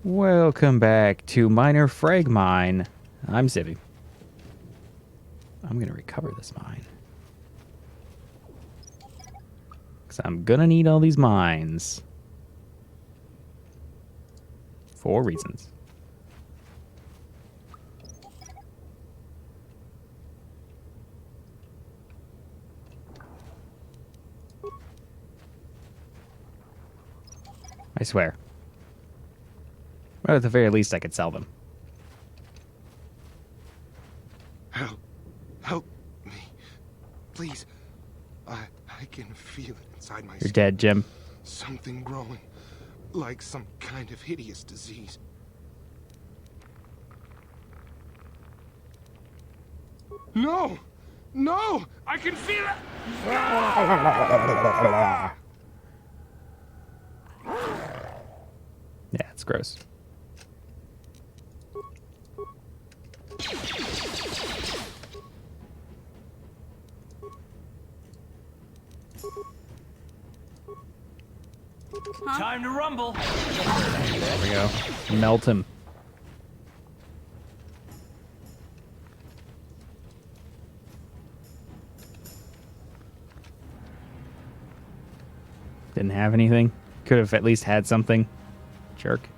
Welcome back to Miner Frag Mine. I'm Civvie. I'm going to recover this mine. Because I'm going to need all these mines. For reasons. I swear. Well, at the very least, I could sell them. Help me. Please. I can feel it inside my You're skin. dead, Jim. Something growing. Like some kind of hideous disease. No! No! I can feel it! Yeah, it's gross. Time to rumble. There we go. Melt him. Didn't have anything. Could have at least had something. Jerk.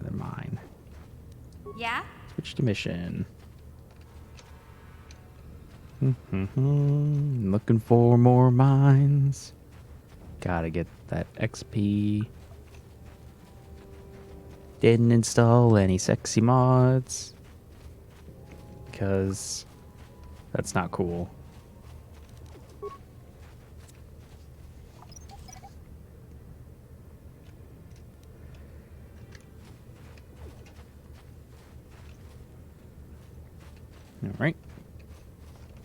Another mine. Yeah? Switch to mission. Looking for more mines. Gotta get that XP. Didn't install any sexy mods. Because that's not cool. All right.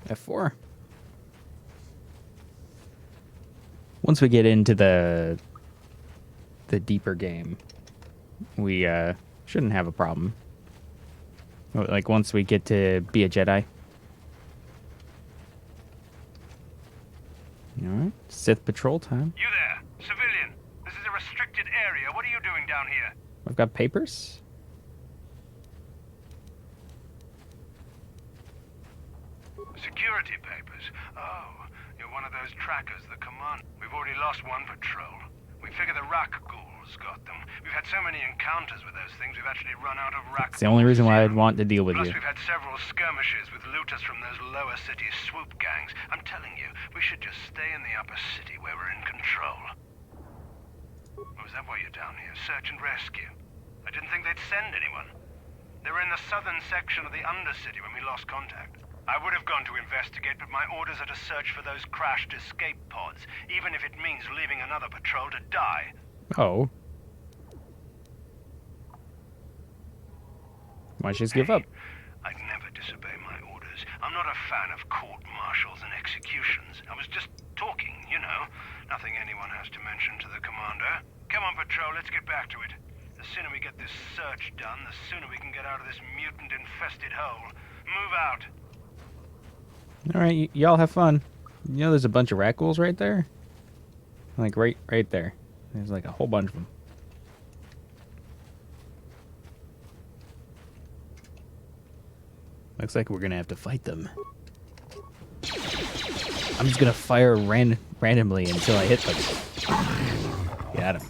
F4. Once we get into the deeper game, we shouldn't have a problem. Like once we get to be a Jedi. All right. Sith patrol time. You there, civilian. This is a restricted area. What are you doing down here? I've got papers. Security papers. Oh, you're one of those trackers the command. We've already lost one patrol. We figure the Rak ghouls got them. We've had so many encounters with those things, we've actually run out of Rak. It's the only reason why I'd want to deal with Plus, you. we've had several skirmishes with looters from those lower city swoop gangs. I'm telling you, we should just stay in the upper city where we're in control. Oh, is that why you're down here? Search and rescue? I didn't think they'd send anyone. They were in the southern section of the Undercity when we lost contact. I would have gone to investigate, but my orders are to search for those crashed escape pods, even if it means leaving another patrol to die. Oh. Why don't you just give up? I'd never disobey my orders. I'm not a fan of court-martials and executions. I was just talking, you know. Nothing anyone has to mention to the commander. Come on, patrol, let's get back to it. The sooner we get this search done, the sooner we can get out of this mutant-infested hole. Move out. All right, y'all have fun. You know there's a bunch of rat ghouls right there? Like right there. There's like a whole bunch of them. Looks like we're gonna have to fight them. I'm just gonna fire randomly until I hit them. Got him.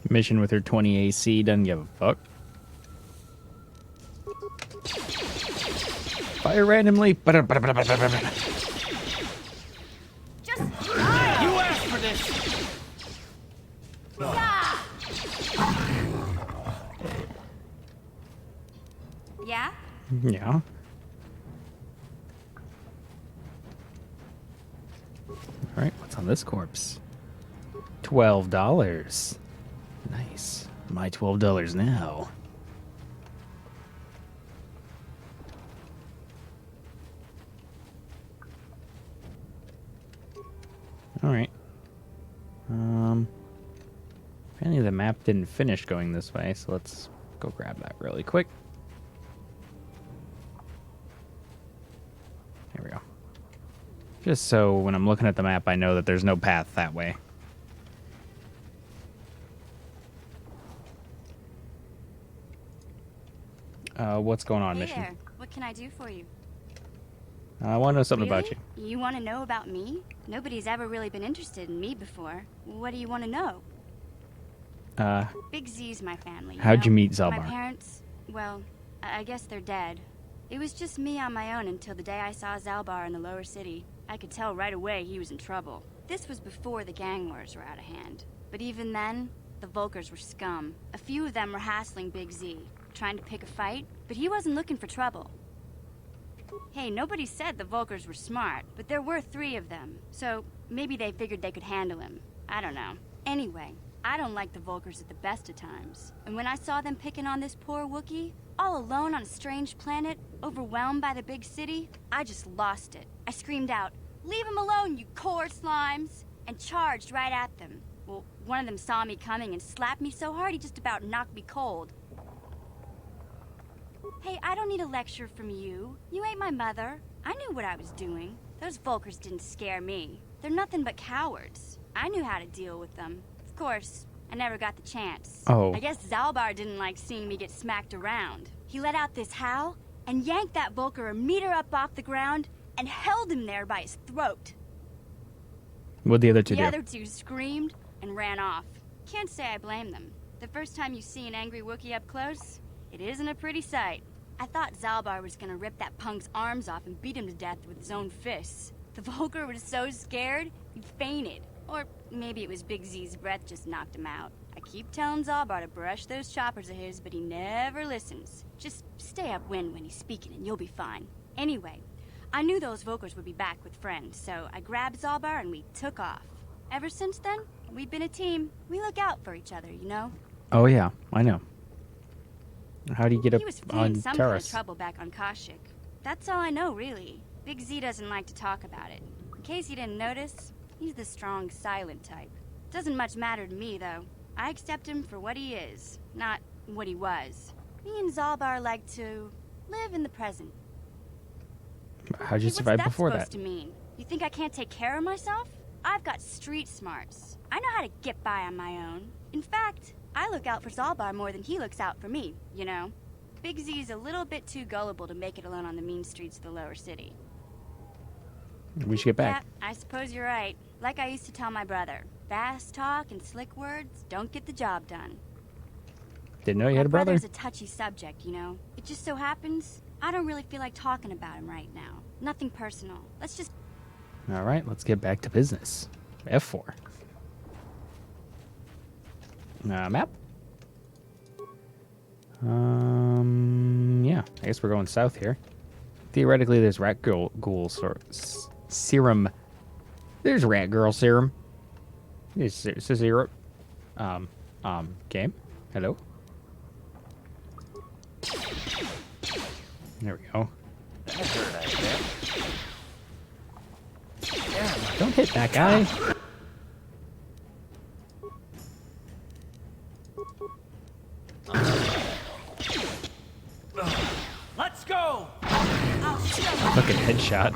Mission with her 20 AC, doesn't give a fuck. Fire randomly. Just You asked for this. Yeah? Yeah. Alright, what's on this corpse? $12. Nice. My $12 now. Alright. Apparently the map didn't finish going this way, so let's Go grab that really quick. There we go. Just so when I'm looking at the map, I know that there's no path that way. What's going on, Hey mission? there. What can I do for you? I want to know something about Really? you. You want to know about me? Nobody's ever really been interested in me before. What do you want to know? Big Z's my family. How'd you know? meet My Zalbar? parents, well, I guess they're dead. It was just me on my own until the day I saw Zalbar in the lower city. I could tell right away he was in trouble. This was before the gang wars were out of hand. But even then, the Volkers were scum. A few of them were hassling Big Z, trying to pick a fight, but he wasn't looking for trouble. Hey, nobody said the Volkers were smart, but there were 3 of them, so maybe they figured they could handle him. I don't know. Anyway, I don't like the Volkers at the best of times. And when I saw them picking on this poor Wookiee, all alone on a strange planet, overwhelmed by the big city, I just lost it. I screamed out, "Leave him alone, you core slimes!" and charged right at them. Well, one of them saw me coming and slapped me so hard he just about knocked me cold. Hey, I don't need a lecture from you. You ain't my mother. I knew what I was doing. Those Volkers didn't scare me. They're nothing but cowards. I knew how to deal with them. Of course, I never got the chance. Oh. I guess Zalbar didn't like seeing me get smacked around. He let out this howl and yanked that Volker a meter up off the ground and held him there by his throat. What'd the other two The do? other 2 screamed and ran off. Can't say I blame them. The first time you see an angry Wookiee up close, it isn't a pretty sight. I thought Zalbar was gonna rip that punk's arms off and beat him to death with his own fists. The Volker was so scared, he fainted. Or maybe it was Big Z's breath just knocked him out. I keep telling Zalbar to brush those choppers of his, but he never listens. Just stay upwind when he's speaking and you'll be fine. Anyway, I knew those Volkers would be back with friends, so I grabbed Zalbar and we took off. Ever since then, we've been a team. We look out for each other, you know? Oh yeah, I know. How do you get up He was on fleeing some kind of Terrace? trouble back on Kashyyyk. That's all I know, really. Big Z doesn't like to talk about it. In case you didn't notice, he's the strong, silent type. Doesn't much matter to me, though. I accept him for what he is, not what he was. Me and Zalbar like to live in the present. How'd you Hey, survive what's that before supposed that? to mean? You think I can't take care of myself? I've got street smarts. I know how to get by on my own. In fact, I look out for Zalbar more than he looks out for me, you know? Big Z's a little bit too gullible to make it alone on the mean streets of the lower city. We should get back. Yeah, I suppose you're right. Like I used to tell my brother, fast talk and slick words don't get the job done. Didn't know you had a My brother. brother's a touchy subject, you know? It just so happens I don't really feel like talking about him right now. Nothing personal. Let's just... All right, let's get back to business. F4. Map? Yeah, I guess we're going south here. Theoretically, there's rat ghoul serum. There's rat girl serum. It's zero. Game. Hello. There we go. That hurt, I bet. Don't hit that guy. Let's go! Fucking headshot.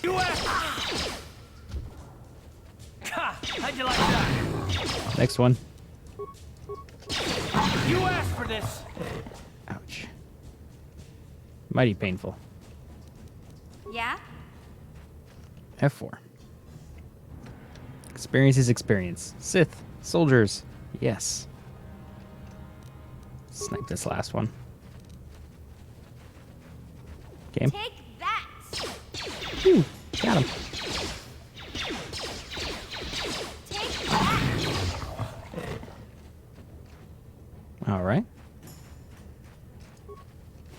U.S. Ha! How'd you like that? Next one. You asked for this! Ouch. Mighty painful. Yeah? F4. Experience is experience. Sith. Soldiers. Yes. Snipe this last one. Game. Take that! Phew. Got him. Take that! All right.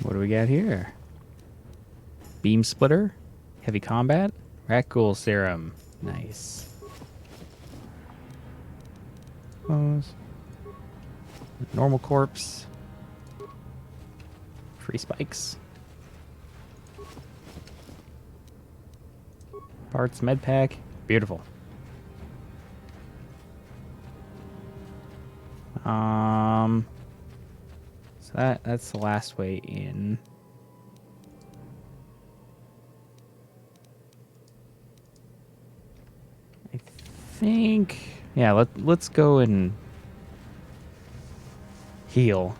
What do we got here? Beam splitter. Heavy combat. Rat ghoul serum. Nice. Pose. Normal corpse. Free spikes. Parts med pack. Beautiful. So that's the last way in. I think, yeah, let's go and heal.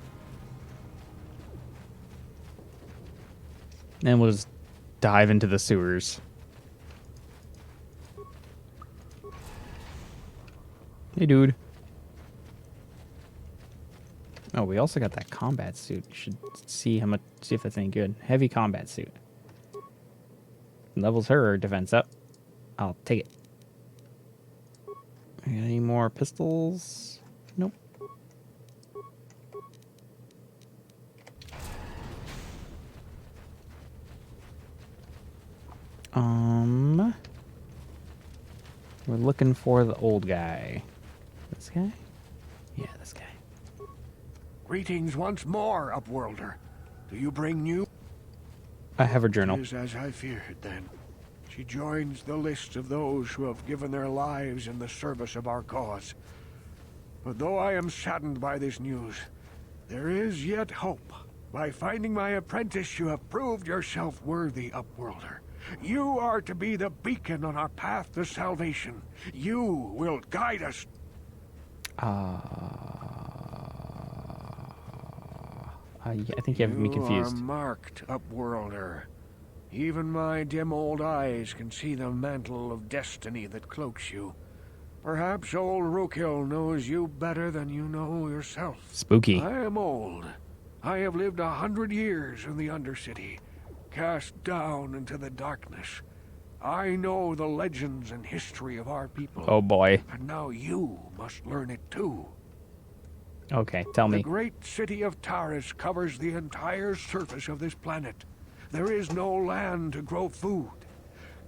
Then we'll just dive into the sewers. Hey, dude. Oh, we also got that combat suit. You should see if that's any good. Heavy combat suit. Levels her defense up. I'll take it. Got any more pistols? Nope. We're looking for the old guy. This guy? Yeah, this guy. Greetings once more, Upworlder. Do you bring news? I have a journal. It is as I feared, then. She joins the list of those who have given their lives in the service of our cause. But though I am saddened by this news, there is yet hope. By finding my apprentice, you have proved yourself worthy, Upworlder. You are to be the beacon on our path to salvation. You will guide us. I think you have me confused. You are marked, Upworlder. Even my dim old eyes can see the mantle of destiny that cloaks you. Perhaps old Rookhill knows you better than you know yourself. Spooky. I am old. I have lived 100 years in the Undercity, cast down into the darkness. I know the legends and history of our people. Oh boy. And now you must learn it too. Okay, tell me. The great city of Taris covers the entire surface of this planet. There is no land to grow food.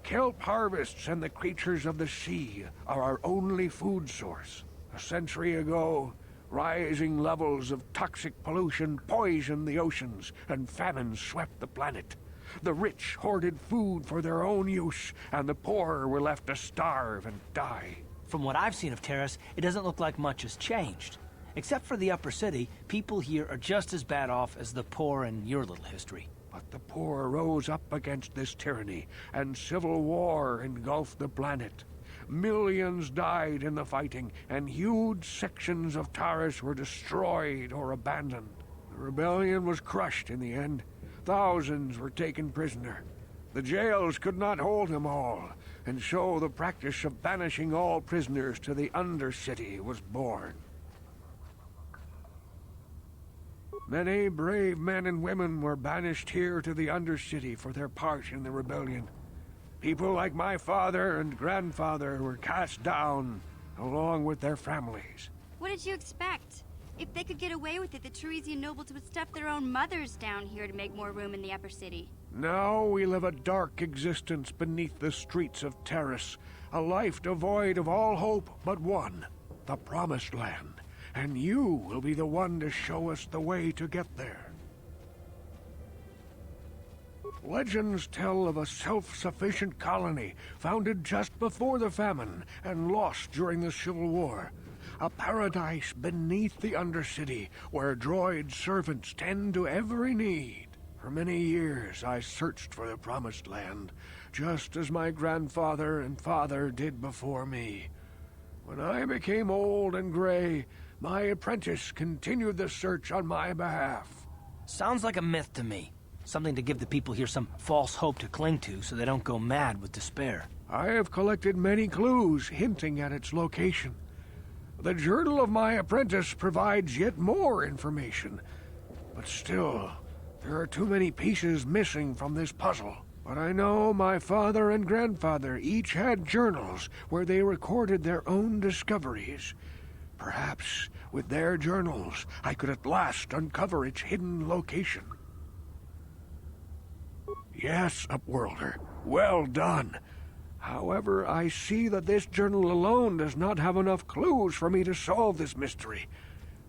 Kelp harvests and the creatures of the sea are our only food source. A century ago, rising levels of toxic pollution poisoned the oceans, and famine swept the planet. The rich hoarded food for their own use, and the poor were left to starve and die. From what I've seen of Terrace, it doesn't look like much has changed. Except for the upper city, people here are just as bad off as the poor in your little history. But the poor rose up against this tyranny, and civil war engulfed the planet. Millions died in the fighting, and huge sections of Taris were destroyed or abandoned. The rebellion was crushed in the end. Thousands were taken prisoner. The jails could not hold them all, and so the practice of banishing all prisoners to the Undercity was born. Many brave men and women were banished here to the Undercity for their part in the rebellion. People like my father and grandfather were cast down, along with their families. What did you expect? If they could get away with it, the Teresian nobles would stuff their own mothers down here to make more room in the upper city. Now we live a dark existence beneath the streets of Terrace, a life devoid of all hope but one, the Promised Land. And you will be the one to show us the way to get there. Legends tell of a self-sufficient colony founded just before the famine and lost during the Civil War. A paradise beneath the Undercity where droid servants tend to every need. For many years I searched for the Promised Land, just as my grandfather and father did before me. When I became old and gray, my apprentice continued the search on my behalf. Sounds like a myth to me. Something to give the people here some false hope to cling to so they don't go mad with despair. I have collected many clues hinting at its location. The journal of my apprentice provides yet more information. But still, there are too many pieces missing from this puzzle. But I know my father and grandfather each had journals where they recorded their own discoveries. Perhaps, with their journals, I could at last uncover its hidden location. Yes, Upworlder, well done. However, I see that this journal alone does not have enough clues for me to solve this mystery.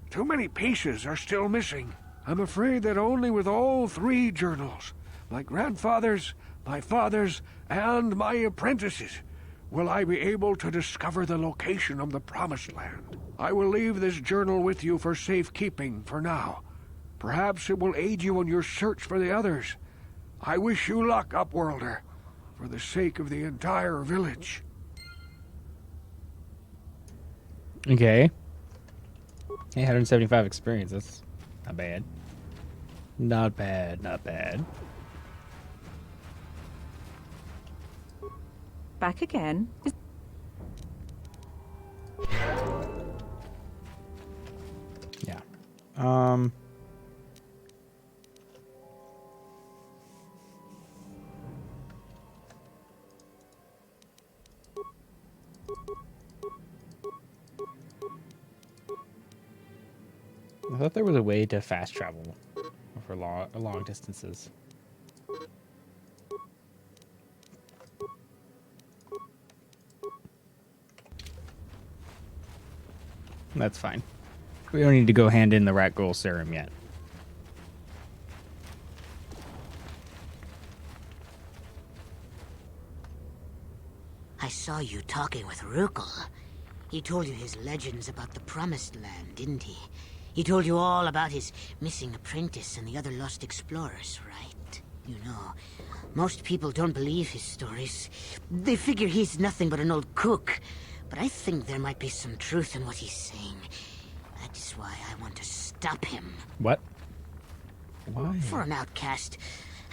Too many pieces are still missing. I'm afraid that only with all three journals, my grandfather's, my father's, and my apprentice's, will I be able to discover the location of the Promised Land. I will leave this journal with you for safekeeping for now. Perhaps it will aid you in your search for the others. I wish you luck, Upworlder, for the sake of the entire village. Okay. 875 experience. That's not bad. Not bad, not bad. Back again. Yeah. I thought there was a way to fast travel for long distances. That's fine. We don't need to go hand in the rat goal serum yet. I saw you talking with Rukel. He told you his legends about the Promised Land, didn't he? He told you all about his missing apprentice and the other lost explorers, right? You know, most people don't believe his stories. They figure he's nothing but an old cook. But I think there might be some truth in what he's saying. That is why I want to stop him. What? Why? For an outcast,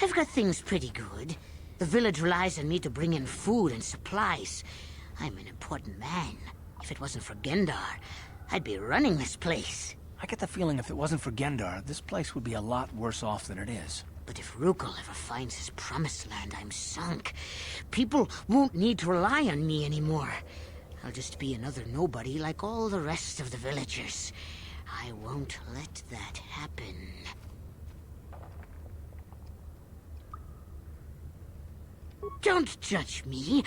I've got things pretty good. The village relies on me to bring in food and supplies. I'm an important man. If it wasn't for Gendar, I'd be running this place. I get the feeling if it wasn't for Gendar, this place would be a lot worse off than it is. But if Rukel ever finds his Promised Land, I'm sunk. People won't need to rely on me anymore. I'll just be another nobody like all the rest of the villagers. I won't let that happen. Don't judge me.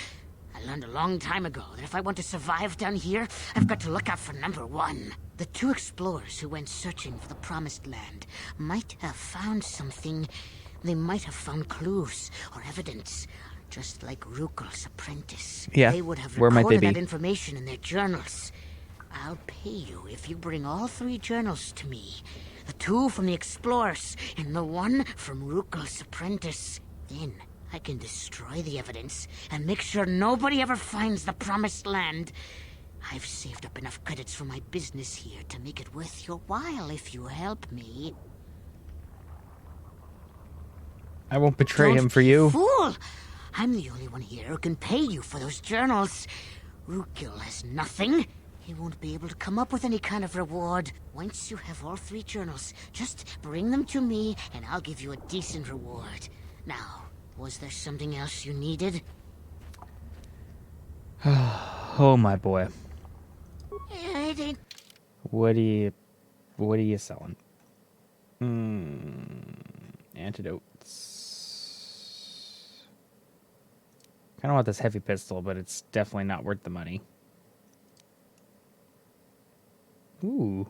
I learned a long time ago that if I want to survive down here, I've got to look out for number one. The two explorers who went searching for the Promised Land might have found something. They might have found clues or evidence. Just like Rukel's apprentice. Yeah, they would have where might they recorded be? that information in their journals. I'll pay you if you bring all three journals to me. The two from the explorers and the one from Rukel's apprentice. Then I can destroy the evidence and make sure nobody ever finds the Promised Land. I've saved up enough credits for my business here to make it worth your while if you help me. I won't betray Don't him for be a you. Fool! I'm the only one here who can pay you for those journals. Rukel has nothing. He won't be able to come up with any kind of reward. Once you have all three journals, just bring them to me and I'll give you a decent reward. Now, was there something else you needed? Oh my boy. It ain't... What are you selling? Antidotes. I don't want this heavy pistol, but it's definitely not worth the money. Ooh.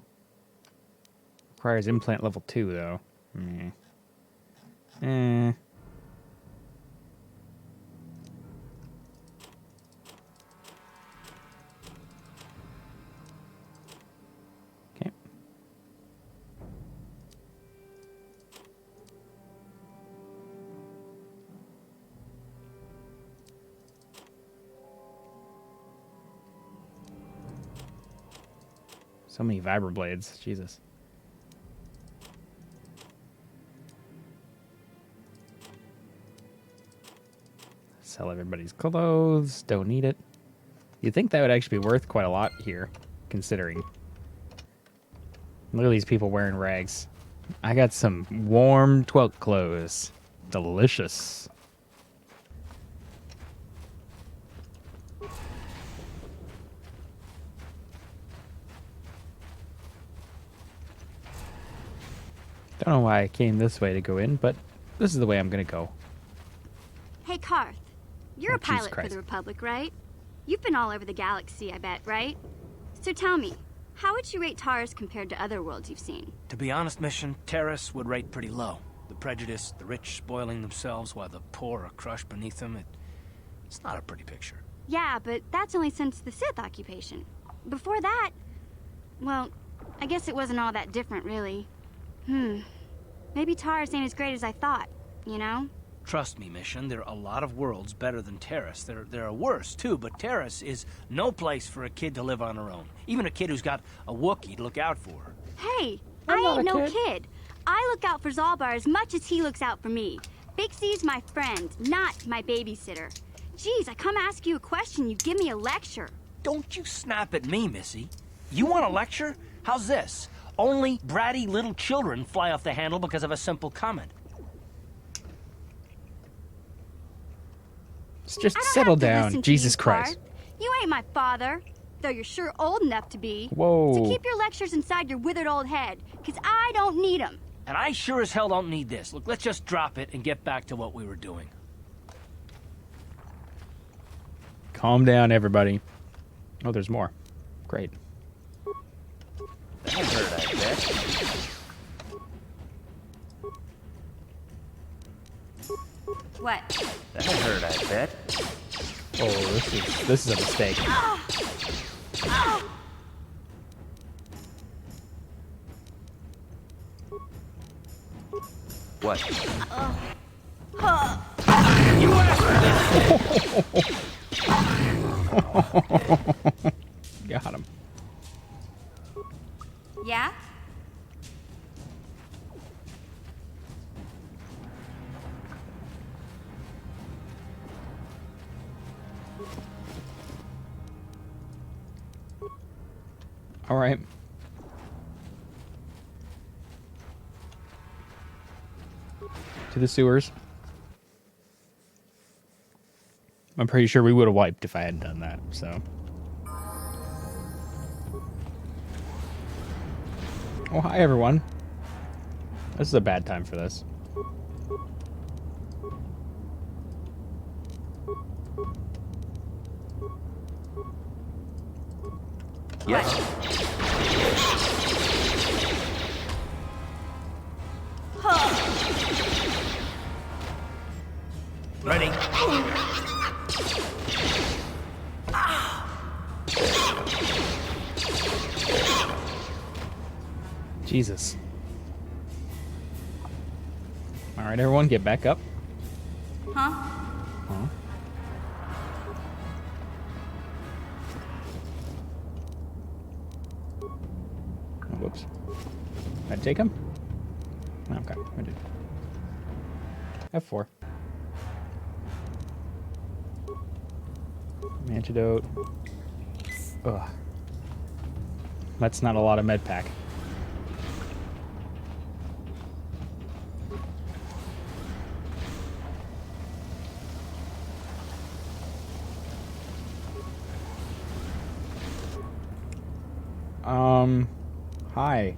Requires implant level 2, though. Okay. So many vibroblades. Jesus. Sell everybody's clothes. Don't need it. You'd think that would actually be worth quite a lot here, considering. Look at these people wearing rags. I got some warm twelk clothes. Delicious. Don't know why I came this way to go in, but this is the way I'm gonna go. Hey, Karth. You're Oh, a Jesus pilot for Christ. the Republic, right? You've been all over the galaxy, I bet, right? So tell me, how would you rate Taurus compared to other worlds you've seen? To be honest, Mission, Terrace would rate pretty low. The prejudice, the rich spoiling themselves while the poor are crushed beneath them, it's not a pretty picture. Yeah, but that's only since the Sith occupation. Before that, well, I guess it wasn't all that different, really. Maybe Taurus ain't as great as I thought, you know? Trust me, Mission, there are a lot of worlds better than Terrace. There are worse, too, but Terrace is no place for a kid to live on her own. Even a kid who's got a Wookiee to look out for her. Hey, I'm I not ain't a no kid. kid. I look out for Zalbar as much as he looks out for me. Bixie's my friend, not my babysitter. Geez, I come ask you a question, you give me a lecture. Don't you snap at me, Missy. You want a lecture? How's this? Only bratty little children fly off the handle because of a simple comment. Just I don't settle have to down. listen to Jesus you, Clark. Christ. You ain't my father, though you're sure old enough to be. Whoa. So keep your lectures inside your withered old head, because I don't need them. And I sure as hell don't need this. Look, let's just drop it and get back to what we were doing. Calm down, everybody. Oh, there's more. Great. That'll hurt, I bet. What? That'll hurt, I bet. Oh, this is a mistake. What? You asked for this! Got him. Yeah? All right. To the sewers. I'm pretty sure we would have wiped if I hadn't done that, so. Oh, hi, everyone. This is a bad time for this. Yes. Ready? Jesus. All right, everyone, get back up. Huh? Huh? Oh, whoops. Did I take him? Okay, I did. F4. Antidote. Ugh. That's not a lot of med pack. Hi.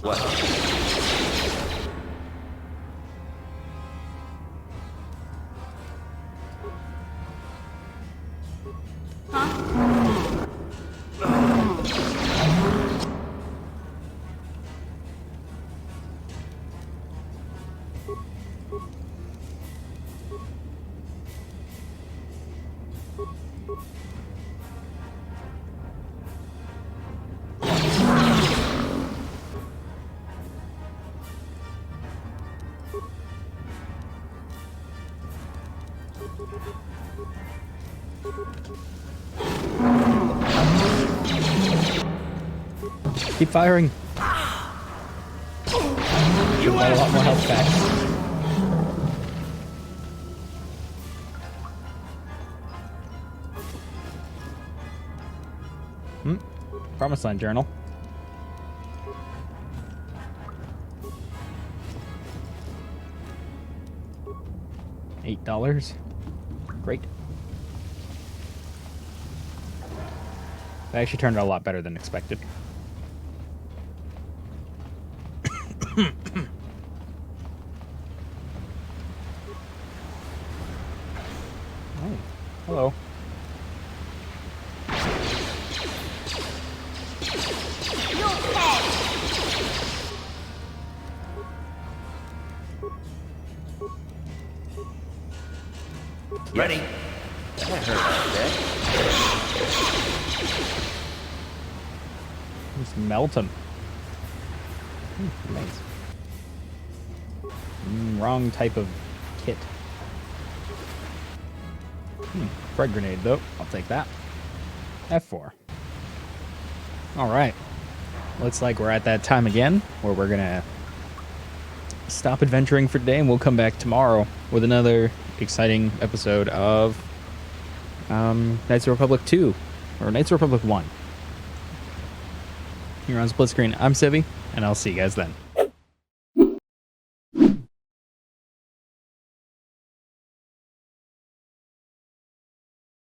What? Keep firing. You got a lot more health back. Promised Land Journal. $8. Great. That actually turned out a lot better than expected. Oh, hello. Ready. That hurt, I bet. Just melt them. Nice. Wrong type of kit. Frag grenade, though. I'll take that. F4. Alright. Looks like we're at that time again, where we're gonna stop adventuring for today, and we'll come back tomorrow with another exciting episode of Knights of the Republic 2, or Knights of the Republic 1. Here on Split Screen, I'm Civvie, and I'll see you guys then.